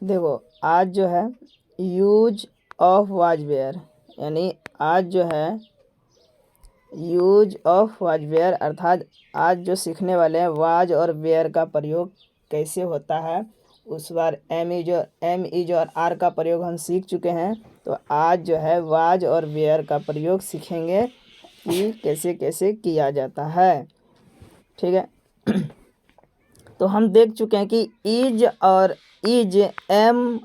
देखो आज जो है यूज ऑफ वाज वेयर, यानी आज जो है यूज ऑफ वाज वेयर अर्थात आज जो सीखने वाले हैं वाज और वेयर का प्रयोग कैसे होता है। उस बार एम इज और आर का प्रयोग हम सीख चुके हैं। तो आज जो है वाज और वेयर का प्रयोग सीखेंगे कि कैसे कैसे किया जाता है। ठीक है। तो हम देख चुके हैं कि इज और इज एम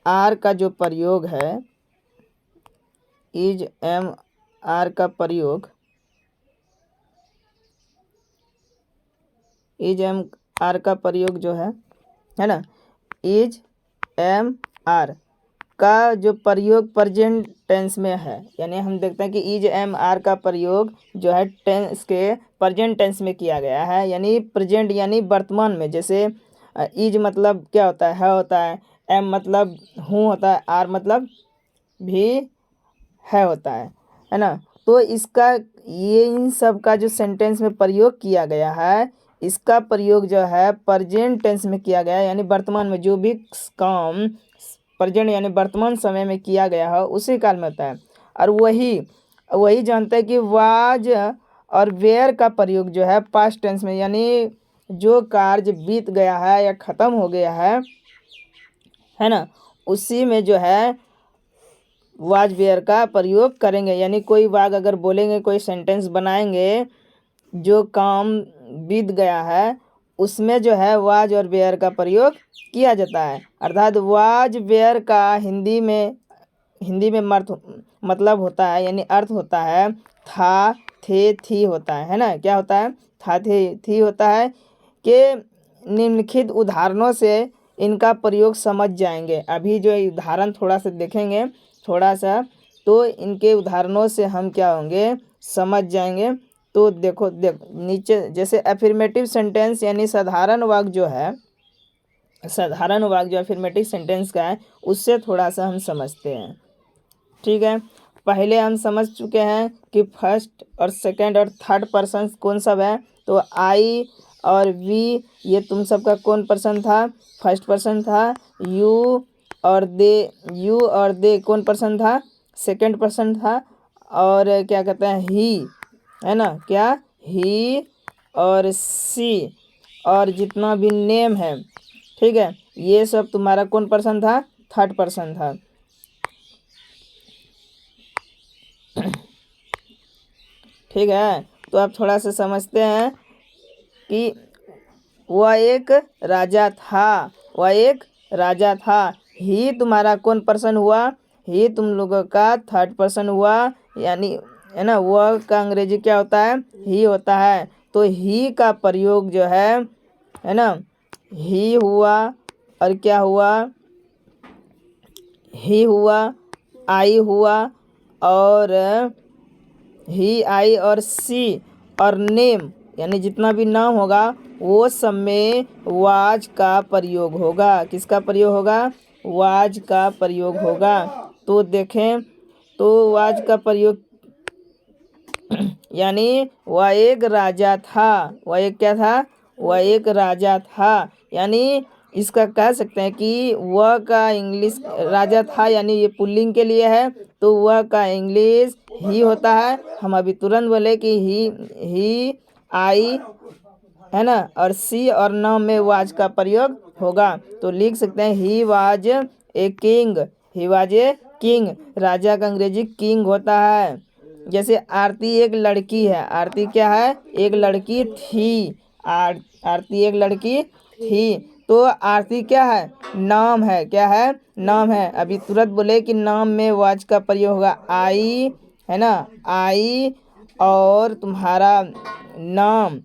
आर का जो प्रयोग है, इज एम आर का प्रयोग, इज एम आर का प्रयोग जो है ना, इज एम आर का जो प्रयोग प्रेजेंट टेंस में है। यानी हम देखते हैं कि इज एम आर का प्रयोग जो है टेंस के प्रेजेंट टेंस में किया गया है, यानी प्रेजेंट यानी वर्तमान में। जैसे इज मतलब क्या होता है होता है, एम मतलब हूँ होता है, आर मतलब भी है होता है ना। तो इसका ये इन सब का जो सेंटेंस में प्रयोग किया गया है, इसका प्रयोग जो है प्रेजेंट टेंस में किया गया है, यानी वर्तमान में जो भी काम प्रेजेंट यानी वर्तमान समय में किया गया है उसी काल में होता है। और वही जानते हैं कि वाज और वेयर का प्रयोग जो है पास्ट टेंस में, यानी जो कार्य बीत गया है या ख़त्म हो गया है ना, उसी में जो है वाज वेयर का प्रयोग करेंगे। यानी कोई वाग अगर बोलेंगे, कोई सेंटेंस बनाएंगे, जो काम बीत गया है उसमें जो है वाज और वेयर का प्रयोग किया जाता है। अर्थात वाज वेयर का हिंदी में मतलब होता है, यानी अर्थ होता है था थे थी होता है ना। क्या होता है? था थे थी होता है। कि निम्नलिखित उदाहरणों से इनका प्रयोग समझ जाएंगे। अभी जो उदाहरण थोड़ा सा देखेंगे, थोड़ा सा, तो इनके उदाहरणों से हम क्या होंगे समझ जाएंगे। तो देखो नीचे जैसे अफर्मेटिव सेंटेंस यानी साधारण वाक्य जो है, साधारण वाक्य जो अफर्मेटिव सेंटेंस का है उससे थोड़ा सा हम समझते हैं। ठीक है। पहले हम समझ चुके हैं कि फर्स्ट और सेकंड और थर्ड पर्सन कौन सब है। तो आई और वी ये तुम सबका कौन पर्सन था? फर्स्ट पर्सन था। यू और दे कौन पर्सन था? सेकंड पर्सन था। और क्या कहते हैं ही, है ना, क्या ही और सी और जितना भी नेम है, ठीक है, ये सब तुम्हारा कौन पर्सन था? थर्ड पर्सन था। ठीक है। तो अब थोड़ा सा समझते हैं कि वह एक राजा था। ही तुम्हारा कौन पर्सन हुआ? ही तुम लोगों का थर्ड पर्सन हुआ, यानी है ना। वह का अंग्रेजी क्या होता है? ही होता है। तो ही का प्रयोग जो है ना, ही हुआ और क्या हुआ? ही हुआ, आई हुआ, और ही आई और सी और नेम यानी जितना भी नाम होगा वो सब में वाज का प्रयोग होगा। किसका प्रयोग होगा? वाज का प्रयोग होगा। तो देखें तो वाज का प्रयोग यानी वह एक राजा था। वह एक क्या था? वह एक राजा था। यानी इसका कह सकते हैं कि वह का इंग्लिश राजा था, यानी ये पुल्लिंग के लिए है, तो वह का इंग्लिश ही होता है। हम अभी तुरंत बोले कि ही आई, है ना, और सी और नाम में वाज का प्रयोग होगा। तो लिख सकते हैं he was a king. He was a king. राजा का अंग्रेजी किंग होता है। जैसे आरती एक लड़की है। आरती क्या है? एक लड़की थी। आरती एक लड़की थी। तो आरती क्या है? नाम है। क्या है? नाम है। अभी तुरंत बोले कि नाम में वाज का प्रयोग होगा आई, है ना, आई और तुम्हारा नाम,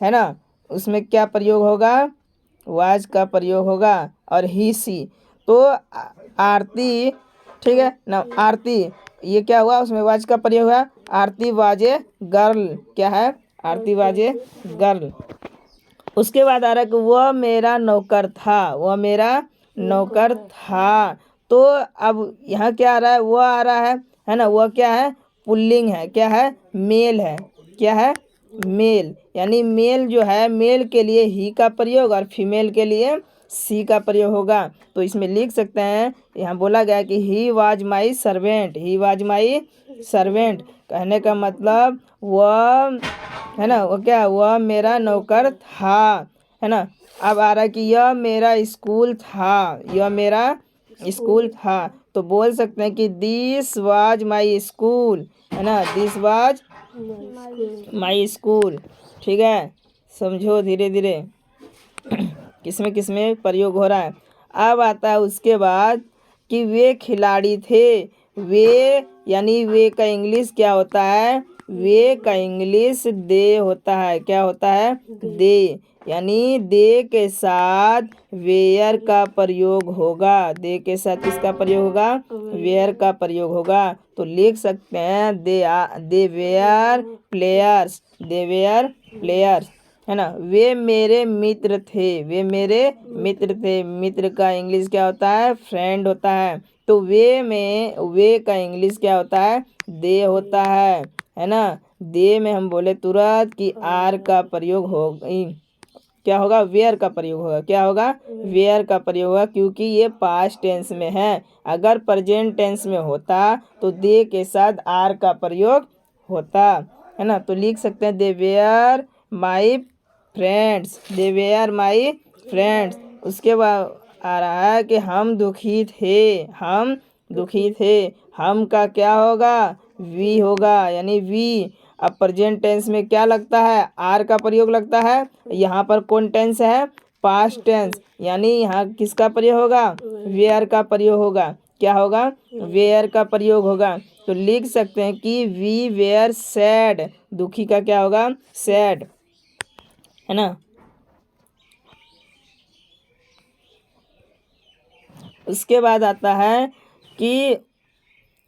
है ना, उसमें क्या प्रयोग होगा? वाज का प्रयोग होगा। और ही सी तो आरती, ठीक है ना, आरती ये क्या हुआ? उसमें वाज का प्रयोग हुआ। आरती वाजे गर्ल। क्या है? आरती वाजे गर्ल। उसके बाद आ रहा है कि वह मेरा नौकर था। वह मेरा नौकर था। तो अब यहाँ क्या आ रहा है? वह आ रहा है ना। वह क्या है? पुल्लिंग है। क्या है? मेल है। क्या है? मेल, यानी मेल जो है मेल के लिए ही का प्रयोग और फीमेल के लिए सी का प्रयोग होगा। तो इसमें लिख सकते हैं, यहाँ बोला गया कि he was my servant, he was my servant, कहने का मतलब वह है ना, वो क्या, वह मेरा नौकर था, है ना। अब आ रहा है कि यह मेरा स्कूल था, यह मेरा स्कूल था, तो बोल सकते हैं कि दिस वाज माई स्कूल, है ना, दिस वाज माई स्कूल। ठीक है, समझो धीरे धीरे किसमें किसमें प्रयोग हो रहा है। अब आता है उसके बाद कि वे खिलाड़ी थे, वे यानी वे का इंग्लिश क्या होता है, वे का इंग्लिश दे होता है, क्या होता है, दे, यानी दे के साथ वेयर का प्रयोग होगा, दे के साथ किसका प्रयोग होगा, वेयर का प्रयोग होगा। तो लिख सकते हैं they were players, they were players, है ना। वे मेरे मित्र थे, वे मेरे मित्र थे, मित्र का इंग्लिश क्या होता है, फ्रेंड होता है। तो वे में वे का इंग्लिश क्या होता है, दे होता है ना। दे में हम बोले तुरंत कि आर का प्रयोग हो, क्या होगा, वेयर का प्रयोग होगा, क्या होगा, वेयर का प्रयोग होगा, क्योंकि ये पास्ट टेंस में है। अगर प्रेजेंट टेंस में होता तो दे के साथ आर का प्रयोग होता, है ना। तो लिख सकते हैं they were my friends, they were my friends. उसके बाद आ रहा है कि हम दुखी थे, हम दुखी थे, हम का क्या होगा, वी होगा, यानी वी। अब प्रेजेंट टेंस में क्या लगता है, आर का प्रयोग लगता है। यहाँ पर कौन टेंस है, पास्ट टेंस, यानी यहाँ किसका प्रयोग होगा, वेयर का प्रयोग होगा, क्या होगा, वेयर का प्रयोग होगा। तो लिख सकते हैं कि वी वेयर सैड, दुखी का क्या होगा, सैड, है ना। उसके बाद आता है कि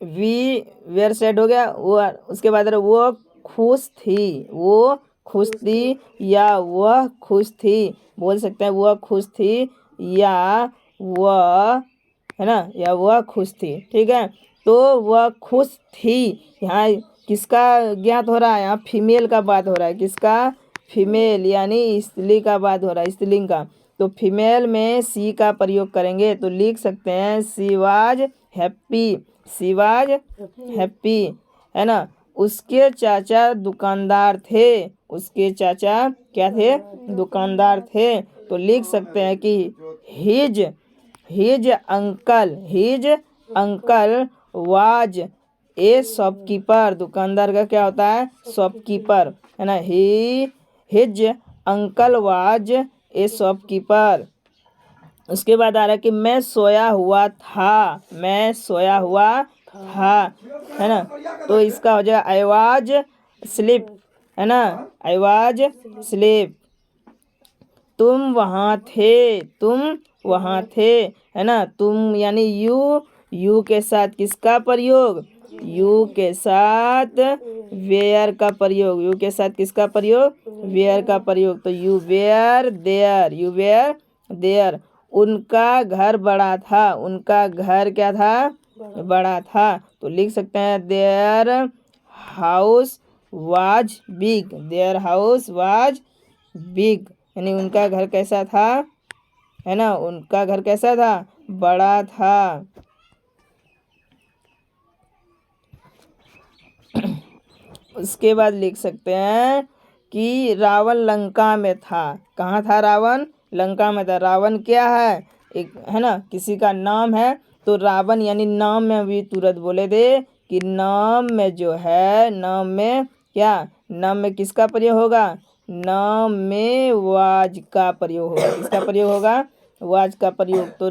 वी वेयर सैड हो गया वो, उसके बाद वो खुश थी, वो खुश थी या वह खुश थी, बोल सकते हैं वह खुश थी या वह, है ना, या वह खुश थी। ठीक है, तो वह खुश थी, यहाँ किसका ज्ञात हो रहा है, यहाँ फीमेल का बात हो रहा है, किसका, फीमेल, यानी स्त्री का बात हो रहा है, स्त्रीलिंग का। तो फीमेल में सी का प्रयोग करेंगे, तो लिख सकते हैं she was happy, she was happy, है ना। उसके चाचा दुकानदार थे, उसके चाचा क्या थे, दुकानदार थे। तो लिख सकते हैं कि his his uncle was a shopkeeper, दुकानदार का क्या होता है, शॉपकीपर, है ना। His uncle was a shopkeeper. उसके बाद आ रहा है कि मैं सोया हुआ था, मैं सोया हुआ था, है ना। तो इसका हो जाएगा आई वाज स्लीप, है ना, आई वाज स्लीप। तुम वहाँ थे, तुम वहाँ थे, है ना। तुम यानी यू के साथ किसका प्रयोग, यू के साथ वेयर का प्रयोग, यू के साथ किसका प्रयोग, वेयर का प्रयोग। तो you were there, you were there. उनका घर बड़ा था, उनका घर क्या था, बड़ा था। तो लिख सकते हैं their house was big, their house was big, यानी उनका घर कैसा था, है ना, उनका घर कैसा था, बड़ा था। उसके बाद लिख सकते हैं कि रावण लंका में था, कहाँ था रावण, लंका में था। रावण क्या है, एक, है ना, किसी का नाम है। तो रावण यानी नाम में भी तुरंत बोले थे कि नाम में जो है, नाम में क्या, नाम में किसका प्रयोग होगा, नाम में वाज का प्रयोग होगा, किसका प्रयोग होगा, वाज का प्रयोग। तो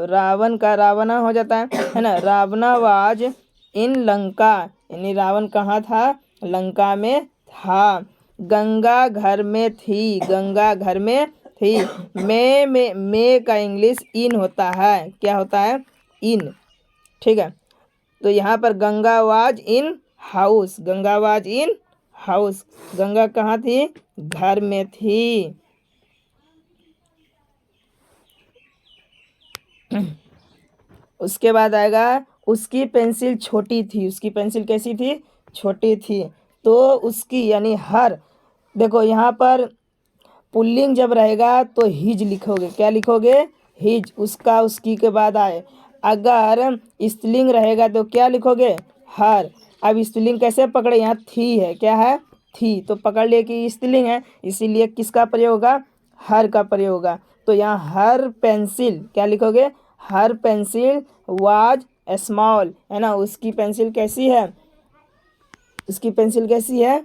रावण का रावणा हो जाता है ना। रावणा वाज इन लंका, यानी रावण कहाँ था, लंका में था। गंगा घर में थी, गंगा घर में थी। में का इंग्लिश इन होता है, क्या होता है, इन। ठीक है, तो यहाँ पर Ganga was in house, Ganga was in house, Ganga कहाँ थी, घर में थी। उसके बाद आएगा उसकी पेंसिल छोटी थी, उसकी पेंसिल कैसी थी, छोटी थी। तो उसकी यानी हर देखो यहाँ पर पुल्लिंग जब रहेगा तो हिज लिखोगे, क्या लिखोगे, हिज, उसका उसकी के बाद आए। अगर स्त्रीलिंग रहेगा तो क्या लिखोगे, हर। अब स्त्रीलिंग कैसे पकड़े, यहाँ थी है, क्या है, थी, तो पकड़ लिए कि स्त्रीलिंग है, इसीलिए किसका प्रयोग होगा, हर का प्रयोग होगा। तो यहाँ हर पेंसिल, क्या लिखोगे, हर पेंसिल वाज स्मॉल, है ना, उसकी पेंसिल कैसी है, उसकी पेंसिल कैसी है,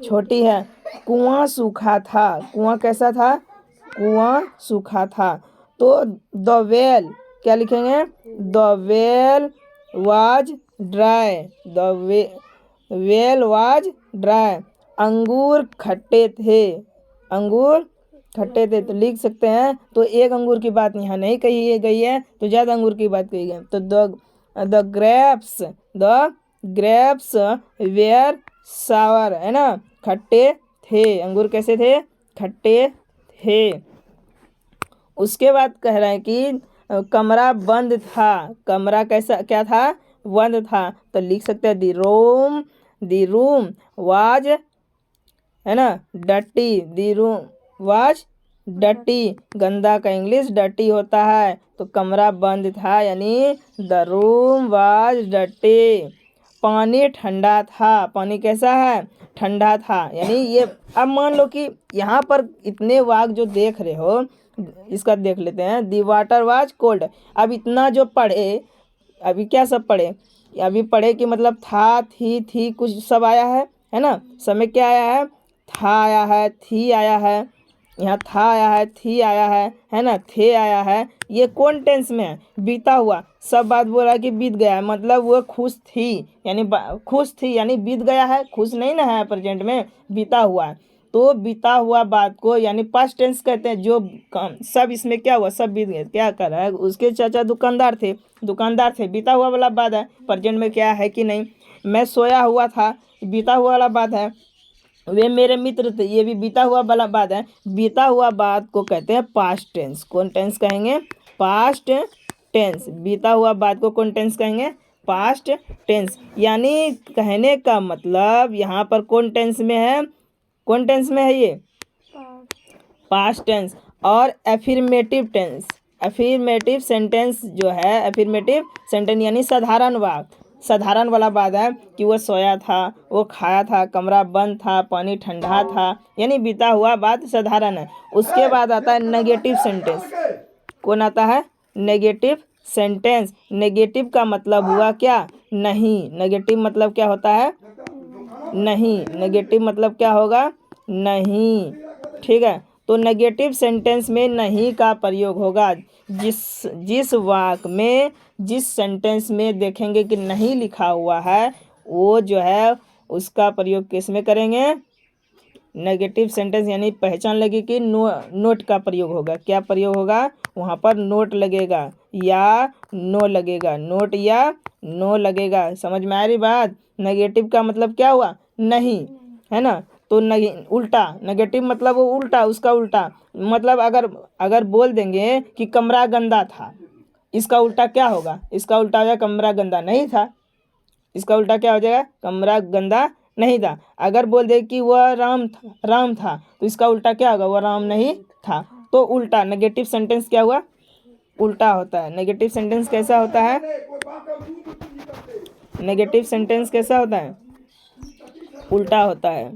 छोटी है। कुआं सूखा था, कुआं कैसा था, कुआं सूखा था। तो द वेल, क्या लिखेंगे, the well was dry, the well was dry. अंगूर खट्टे थे, अंगूर खट्टे थे, तो लिख सकते हैं। तो एक अंगूर की बात यहाँ नहीं कही गई है, तो ज़्यादा अंगूर की बात कही गई है। तो द ग्रेप्स वेयर सावर, है ना, खट्टे थे, अंगूर कैसे थे, खट्टे थे। उसके बाद कह रहे हैं कि कमरा बंद था, कमरा कैसा, क्या था, बंद था। तो लिख सकते हैं द रूम वाज, है ना, डटी, द रूम वाज डटी, गंदा का इंग्लिश डटी होता है। तो कमरा बंद था यानी द रूम वाज डटी। पानी ठंडा था, पानी कैसा है, ठंडा था, यानी ये। अब मान लो कि यहाँ पर इतने वाक जो देख रहे हो, इसका देख लेते हैं। The water was cold. अब इतना जो पढ़े, अभी क्या सब पढ़े, अभी पढ़े कि मतलब था, थी कुछ सब आया है ना, समय क्या आया है, था आया है, थी आया है, यहाँ था आया है, थी आया है ना, थे आया है। ये कौन टेंस में है, बीता हुआ। सब बात बोल रहा है कि बीत गया है, मतलब वो खुश थी, यानी खुश थी, यानी बीत गया है, खुश नहीं ना है, प्रेजेंट में बीता हुआ है। तो बीता हुआ बात को यानी पास्ट टेंस कहते हैं। जो सब इसमें क्या हुआ, सब बीत गए, क्या कर रहा है, उसके चाचा दुकानदार थे, बीता हुआ वाला बात है। प्रेजेंट में क्या है कि नहीं, मैं सोया हुआ था, बीता हुआ वाला बात है। वे मेरे मित्र थे, ये भी बीता हुआ वाला बात है। बीता हुआ बात को कहते हैं पास्ट टेंस। कौन टेंस कहेंगे, पास्ट टेंस। बीता हुआ बात को कौन टेंस कहेंगे, पास्ट टेंस। यानी कहने का मतलब यहाँ पर कौन टेंस में है, कौन टेंस में है ये, पास्ट टेंस। और एफिर्मेटिव टेंस, एफिर्मेटिव सेंटेंस जो है, एफिर्मेटिव सेंटेंस यानी साधारण वाक, साधारण वाला बात है कि वो सोया था, वो खाया था, कमरा बंद था, पानी ठंडा था, यानी बीता हुआ बात साधारण है। उसके बाद आता है नेगेटिव सेंटेंस। कौन आता है, नेगेटिव सेंटेंस। नेगेटिव का मतलब हुआ क्या, नहीं। नेगेटिव मतलब क्या होता है, नहीं। नेगेटिव मतलब क्या होगा, नहीं, ठीक है। तो नेगेटिव सेंटेंस में नहीं का प्रयोग होगा। जिस वाक्य में, जिस सेंटेंस में देखेंगे कि नहीं लिखा हुआ है, वो जो है उसका प्रयोग किस में करेंगे, नेगेटिव सेंटेंस। यानी पहचान लगी कि नोट का प्रयोग होगा, क्या प्रयोग होगा, वहाँ पर नोट लगेगा या नो लगेगा, नोट या नो लगेगा। समझ में आ रही बात। नेगेटिव का मतलब क्या हुआ, नहीं, है ना। तो उल्टा, नेगेटिव मतलब वो उल्टा, उसका उल्टा। मतलब अगर बोल देंगे कि कमरा गंदा था, इसका उल्टा क्या होगा, इसका उल्टा हो जाएगा कमरा गंदा नहीं था, इसका उल्टा क्या हो जाएगा, कमरा गंदा नहीं था। अगर बोल दे कि वह राम था, तो इसका उल्टा क्या होगा, वह राम नहीं था। तो उल्टा, नेगेटिव सेंटेंस क्या हुआ, उल्टा होता है। नेगेटिव सेंटेंस कैसा होता है, नेगेटिव सेंटेंस कैसा होता है, उल्टा होता है।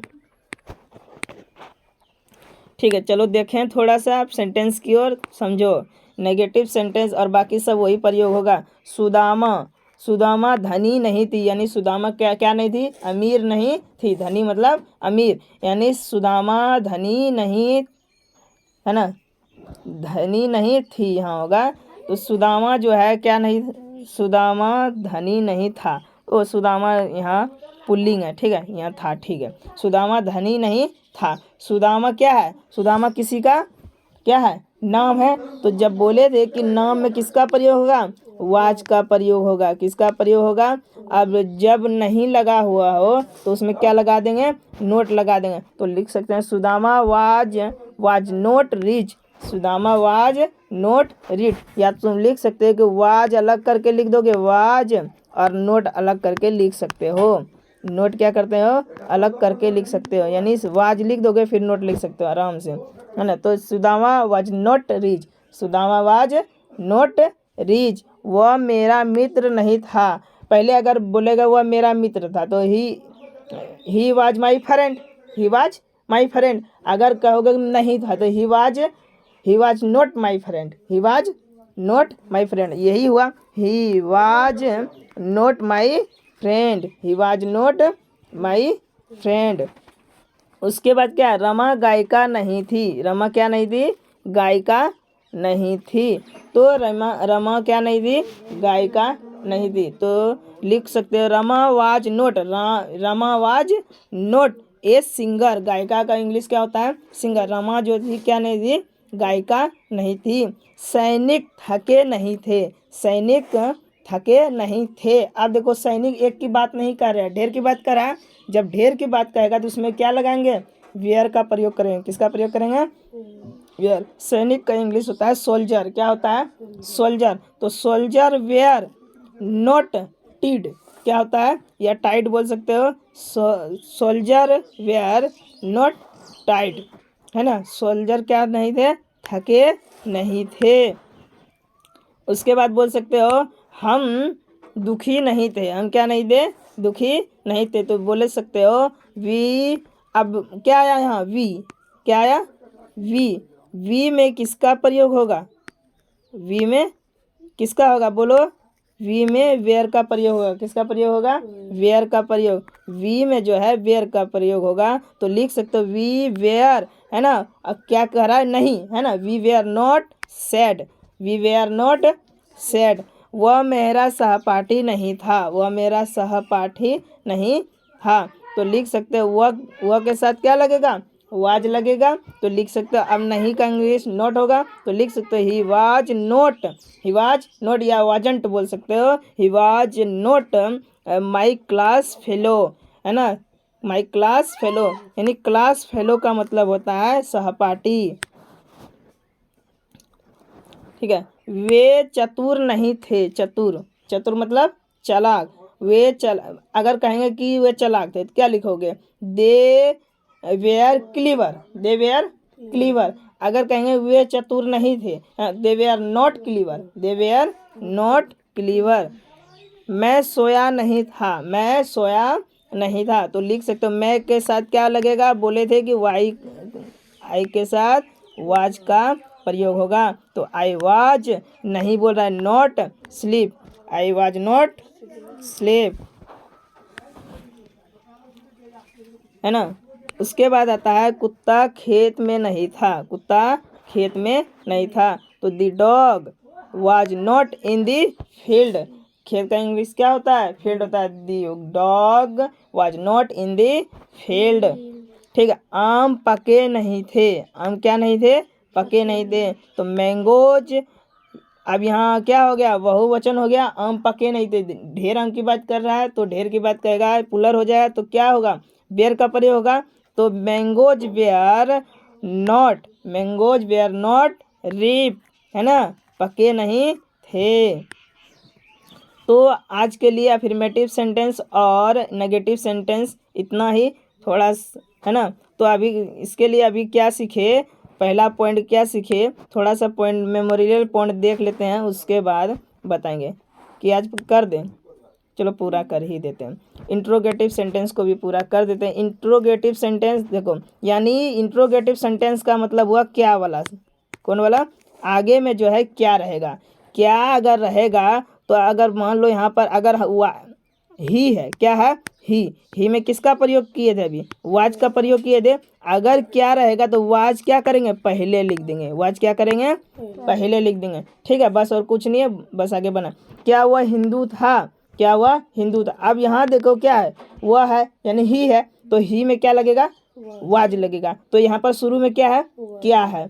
ठीक है, चलो देखें थोड़ा सा आप सेंटेंस की ओर, समझो। नेगेटिव सेंटेंस और बाकी सब वही प्रयोग होगा। सुदामा धनी नहीं थी, यानी सुदामा क्या नहीं थी, अमीर नहीं थी। धनी मतलब अमीर, यानी सुदामा धनी नहीं, है ना, धनी नहीं थी यहाँ होगा। तो सुदामा जो है क्या नहीं, सुदामा धनी नहीं था। ओ सुदामा यहाँ पुल्लिंग है, ठीक है, यहाँ था, ठीक है। सुदामा धनी नहीं था। सुदामा क्या है, सुदामा किसी का क्या है, नाम है। तो जब बोले थे कि नाम में किसका प्रयोग होगा, वाज का प्रयोग होगा, किसका प्रयोग होगा। अब जब नहीं लगा हुआ हो तो उसमें क्या लगा देंगे, नोट लगा देंगे। तो लिख सकते हैं Sudama was note rich, Sudama was note rich. या तुम लिख सकते हो कि वाज अलग करके लिख दोगे, वाज, और नोट अलग करके लिख सकते हो। नोट क्या करते हो, अलग करके लिख सकते हो, यानी वाज लिख दोगे फिर नोट लिख सकते हो आराम से, है ना। तो Sudama was not rich, Sudama was not rich, वह मेरा मित्र नहीं था। पहले अगर बोलेगा वह मेरा मित्र था तो he was my friend, he was my friend. अगर कहोगे नहीं था तो he was not my friend, he was not my friend, यही हुआ he was not my friend, he was not my friend. उसके बाद क्या, रमा गायिका नहीं थी, रमा क्या नहीं थी, गायिका नहीं थी। तो रमा क्या नहीं थी, गायिका नहीं थी। तो लिख सकते हो Rama was note, Rama was note a singer, गायिका का इंग्लिश क्या होता है, सिंगर। रमा जो थी क्या नहीं थी, गायिका नहीं थी। सैनिक थके नहीं थे, सैनिक थके नहीं थे। अब देखो सैनिक एक की बात नहीं कर रहा है, ढेर की बात कर रहा है। जब ढेर की बात कहेगा तो उसमें क्या लगाएंगे, वेयर का प्रयोग करेंगे। किसका प्रयोग करेंगे, वेयर। सैनिक का इंग्लिश होता है सोल्जर, क्या होता है, सोल्जर। तो सोल्जर वेयर नॉट टिड, क्या होता है, या टाइट बोल सकते हो। सोल्जर वेयर नॉट टाइट, है ना। सोल्जर क्या नहीं थे, थके नहीं थे। उसके बाद बोल सकते हो हम दुखी नहीं थे, हम क्या नहीं थे, दुखी नहीं थे। तो बोले सकते हो वी, अब क्या आया यहाँ, वी, क्या आया, वी में किसका प्रयोग होगा, वी में किसका होगा, बोलो। वी में वेयर का प्रयोग होगा, किसका प्रयोग होगा, वेयर का प्रयोग। वी में जो है वेयर का प्रयोग होगा। तो लिख सकते हो वी वेयर, है ना। अब क्या कह रहा है, नहीं, है ना। We were not sad, we were not sad. वह मेरा सहपाठी नहीं था, वह मेरा सहपाठी नहीं था। तो लिख सकते हो वह के साथ क्या लगेगा, वाज लगेगा। तो लिख सकते हो, अब नहीं का इंग्लिश नॉट होगा तो लिख सकते हो he was not, he was not, या वाजंट बोल सकते हो, he was not my class fellow, है ना। माई क्लास फेलो, यानी क्लास फेलो का मतलब होता है सहपाठी, ठीक है। वे चतुर नहीं थे, चतुर, चतुर मतलब चालाक। अगर कहेंगे कि वे चालाक थे तो क्या लिखोगे, they were clever, they were clever. अगर कहेंगे वे चतुर नहीं थे, they were not clever, they were not clever. मैं सोया नहीं था, मैं सोया नहीं था। तो लिख सकते हो मैं के साथ क्या लगेगा, बोले थे कि वाई, आई के साथ वाज का प्रयोग होगा। तो आई वाज नहीं बोल रहा है, not sleep, I was not sleep, है ना। उसके बाद आता है कुत्ता खेत में नहीं था, कुत्ता खेत में नहीं था। तो the dog was not in the field, खेत का इंग्लिश क्या होता है, फील्ड होता है। The dog was not in the field, ठीक है। आम पके नहीं थे, आम क्या नहीं थे, पके नहीं थे। तो मैंगोज, अब यहाँ क्या हो गया, बहुवचन हो गया, आम पके नहीं थे। ढेर आम की बात कर रहा है तो ढेर की बात कहेगा, पुलर हो जाए तो क्या होगा, बेर का प्रयोग होगा। तो mangoes were not, mangoes were not ripe, है ना, पके नहीं थे। तो आज के लिए अफर्मेटिव सेंटेंस और नेगेटिव सेंटेंस इतना ही, थोड़ा है ना। तो अभी इसके लिए अभी क्या सीखे, पहला पॉइंट क्या सीखे, थोड़ा सा पॉइंट मेमोरियल पॉइंट देख लेते हैं, उसके बाद बताएंगे कि आज कर दें। चलो पूरा कर ही देते हैं, इंट्रोगेटिव सेंटेंस को भी पूरा कर देते हैं। इंट्रोगेटिव सेंटेंस देखो, यानी इंट्रोगेटिव सेंटेंस का मतलब हुआ क्या वाला, कौन वाला, आगे में जो है क्या रहेगा। क्या अगर रहेगा तो अगर मान लो यहाँ पर अगर ही है, क्या है, ही में किसका प्रयोग किए थे, अभी वाज का प्रयोग किए थे। अगर क्या रहेगा तो वाज क्या करेंगे, पहले लिख देंगे, वाज क्या करेंगे, पहले लिख देंगे, ठीक है। बस और कुछ नहीं है, बस आगे बना। क्या वह हिंदू था, क्या वह हिंदू था। अब यहाँ देखो क्या है, वह है यानी ही है, तो ही में क्या लगेगा, वाज लगेगा। तो यहाँ पर शुरू में क्या है, क्या है,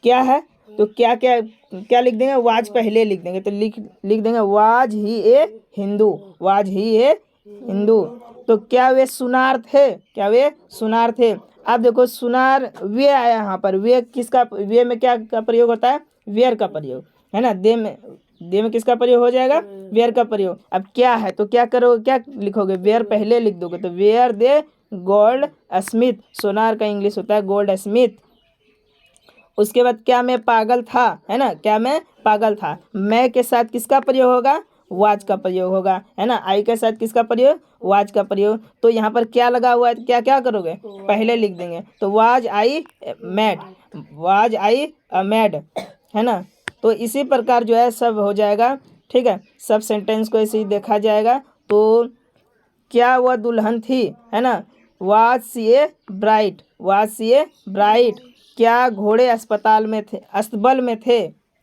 क्या है। तो क्या क्या क्या लिख देंगे, वाज पहले लिख देंगे। तो लिख देंगे was he a Hindu, was he a Hindu. तो क्या वे सुनार थे, क्या वे सुनार थे। अब देखो सुनार वे आया यहाँ पर, वे किसका, वे में क्या का प्रयोग होता है, वेयर का प्रयोग, है ना। दे में दे में किसका प्रयोग हो जाएगा, वेयर का प्रयोग। अब क्या है तो क्या करोगे, क्या लिखोगे, वेयर पहले लिख दोगे तो वेयर दे गोल्ड स्मिथ, सोनार का इंग्लिश होता है गोल्ड स्मिथ। उसके बाद क्या मैं पागल था, है ना, क्या मैं पागल था, मैं के साथ किसका प्रयोग होगा, वाज का प्रयोग होगा, है ना। आई के साथ किसका प्रयोग, वाज का प्रयोग। तो यहाँ पर क्या लगा हुआ है, क्या क्या करोगे, पहले लिख देंगे। तो was I mad, was I mad, है ना। तो इसी प्रकार जो है सब हो जाएगा, ठीक है। सब सेंटेंस को ऐसे ही देखा जाएगा। तो क्या वह दुल्हन थी, है ना, was she a bride, was she a bride. क्या घोड़े अस्पताल में थे, अस्तबल में थे,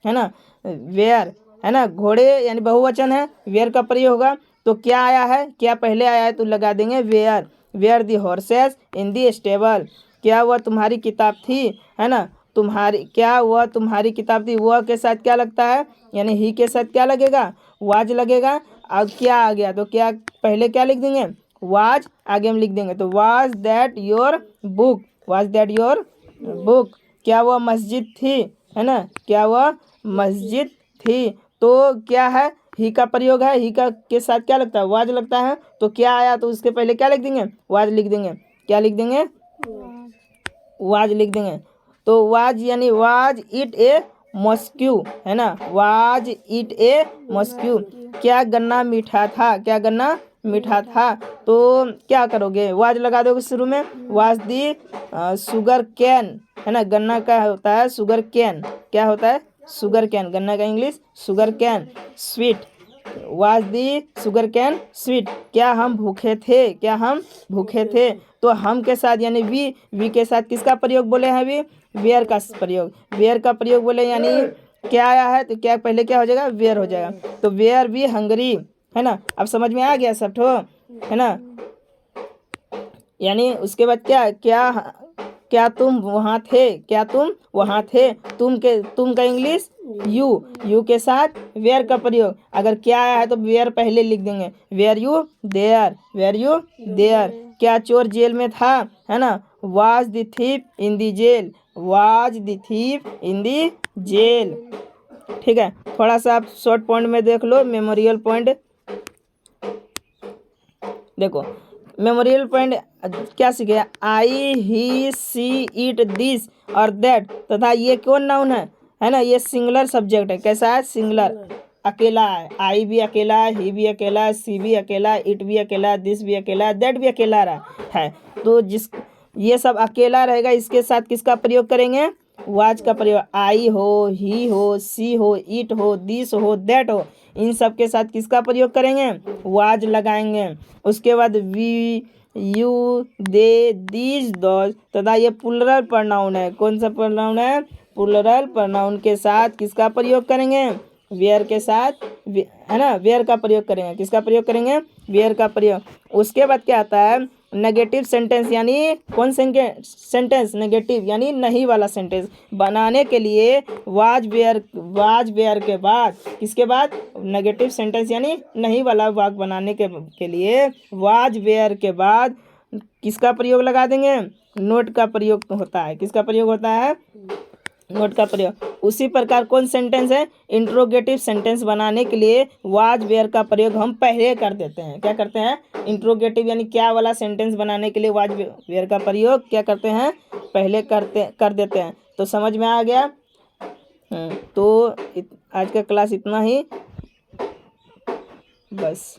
है ना, वेयर, है ना, घोड़े यानी बहुवचन है, वेयर का प्रयोग होगा। तो क्या आया है, क्या पहले आया है तो लगा देंगे were, were the horses in the stable. क्या वह तुम्हारी किताब थी, है ना, तुम्हारी, क्या वह तुम्हारी किताब थी, वह के साथ क्या लगता है, यानी ही के साथ क्या लगेगा, वाज लगेगा। अब क्या आ गया तो क्या पहले क्या लिख देंगे, वाज, आगे हम लिख देंगे तो was that your book, was that your book. क्या वह मस्जिद थी, है ना, क्या वह मस्जिद थी। तो क्या है, ही का प्रयोग है, ही का के साथ क्या लगता है, वाज लगता है। तो क्या आया तो उसके पहले क्या लिख देंगे, वाज लिख देंगे। क्या लिख देंगे, वाज लिख देंगे। तो वाज यानी वाज इट ए मस्क्यू, है ना, वाज इट ए मस्क्यू। क्या गन्ना मीठा था, क्या गन्ना मीठा था। तो क्या करोगे, वाज लगा दोगे शुरू में, वाज दी शुगर कैन, है ना, गन्ना का होता है शुगर कैन, क्या होता है शुगर कैन, गन्ना का English sugar cane. Sweet, was the sugar cane sweet. क्या हम भूखे थे, क्या हम भूखे थे। तो हम के साथ यानी वी के साथ किसका प्रयोग बोले हैं अभी, वेयर का प्रयोग, वेयर का प्रयोग बोले यानी क्या आया है तो क्या पहले क्या हो जाएगा, वेयर हो जाएगा। तो वेयर वी हंगरी, है ना। अब समझ में आ गया सब ठो, है ना। यानी उसके बाद क्या, क्या तुम वहाँ थे, क्या तुम वहाँ थे। तुम का इंग्लिश यू के साथ वेयर का प्रयोग। अगर क्या आया है तो वेयर पहले लिख देंगे, were you there, were you there. क्या चोर जेल में था, है ना, was the thief in the jail, was the thief in the jail. ठीक है, थोड़ा सा आप शॉर्ट पॉइंट में देख लो, मेमोरियल पॉइंट देखो। मेमोरियल पॉइंट क्या सीखे, I he she it this और दैट तथा ये कौन नाउन है ना, ये सिंगुलर सब्जेक्ट है। कैसा है, सिंगुलर, अकेला है। आई भी अकेला है, ही भी अकेला है, सी भी अकेला है, इट भी अकेला है, दिस भी अकेला है, दैट भी अकेला रहा है। तो जिस ये सब अकेला रहेगा, इसके साथ किसका प्रयोग करेंगे, वाज का प्रयोग। आई हो, ही हो, सी हो, इट हो, दिस हो, दैट हो, इन सब के साथ किसका प्रयोग करेंगे, वाज लगाएंगे। उसके बाद we, you, they, these, those तथा ये प्लुरल प्रोनाउन है। कौन सा प्रोनाउन है, प्लुरल प्रोनाउन के साथ किसका प्रयोग करेंगे, वेयर के साथ, है ना, वेयर का प्रयोग करेंगे। किसका प्रयोग करेंगे, वेयर का प्रयोग। उसके बाद क्या आता है, नेगेटिव सेंटेंस, यानी कौन सेंटेंस, नेगेटिव यानी नहीं वाला सेंटेंस बनाने के लिए वाज वेयर के बाद, किसके बाद, नेगेटिव सेंटेंस यानी नहीं वाला वाक्य बनाने के लिए वाज वेयर के बाद किसका प्रयोग लगा देंगे, नोट का प्रयोग होता है। किसका प्रयोग होता है, नोट का प्रयोग। उसी प्रकार कौन सेंटेंस है, इंट्रोगेटिव सेंटेंस बनाने के लिए वाज वेयर का प्रयोग हम पहले कर देते हैं। क्या करते हैं, इंट्रोगेटिव यानी क्या वाला सेंटेंस बनाने के लिए वाज वेयर का प्रयोग क्या करते हैं, पहले कर देते हैं। तो समझ में आ गया। तो आज का क्लास इतना ही बस।